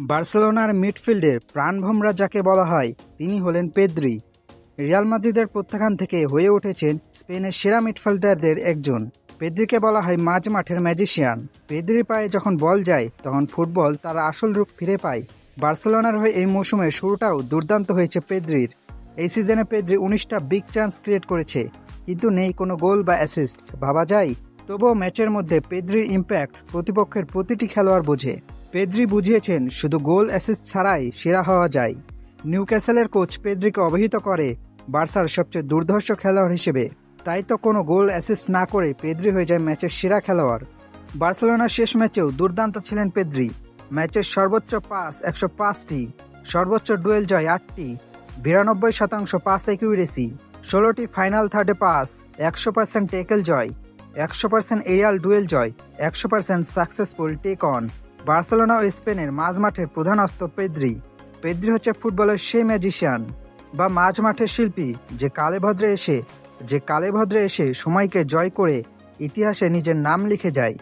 বার্সেলোনার মিডফিল্ডের প্রাণভোমরা যাকে বলা হয় তিনি হলেন পেদ্রি। রিয়াল মাদ্রিদের প্রত্যাখ্যান থেকে হয়ে উঠেছেন স্পেনের সেরা মিডফিল্ডারদের একজন। পেদ্রিকে বলা হয় মাঝ মাঠের ম্যাজিশিয়ান। পেদ্রির পায়ে যখন বল যায় তখন ফুটবল তার আসল রূপ ফিরে পায়। বার্সেলোনার হয়ে এই মৌসুমের শুরুটাও দুর্দান্ত হয়েছে পেদ্রির। এই সিজনে পেদ্রি 19টা বিগ চান্স ক্রিয়েট করেছে, কিন্তু নেই কোনো গোল বা অ্যাসিস্ট। ভাবা যায়, তবুও ম্যাচের মধ্যে পেদ্রির ইম্প্যাক্ট প্রতিপক্ষের প্রতিটি খেলোয়াড় বোঝে। পেদ্রি বুঝিয়েছেন শুধু গোল অ্যাসিস্ট ছাড়াই সেরা হওয়া যায়। নিউক্যাসলের কোচ পেদ্রিকে অভিহিত করে বার্সার সবচেয়ে দুর্ধর্ষ খেলোয়াড় হিসেবে। তাই তো কোনো গোল অ্যাসিস্ট না করে পেদ্রি হয়ে যায় ম্যাচের সেরা খেলোয়াড়। বার্সেলোনার শেষ ম্যাচেও দুর্দান্ত ছিলেন পেদ্রি। ম্যাচের সর্বোচ্চ পাস 105টি, সর্বোচ্চ ডুয়েল জয় 8টি, 92% পাস অ্যাকিউরেসি, 16টি ফাইনাল থার্ডে পাস, 100% ট্যাকেল জয়, 100% এরিয়াল ডুয়েল জয়, 100% সাকসেসফুল টেক অন। বার্সেলোনা ও স্পেনের মাঝমাঠের প্রধান অস্ত্র পেদ্রি। পেদ্রি হচ্ছে ফুটবলের সেই ম্যাজিশিয়ান বা মাঝমাঠের শিল্পী যে কালে ভদ্রে এসে সময়কে জয় করে ইতিহাসে নিজের নাম লিখে যায়।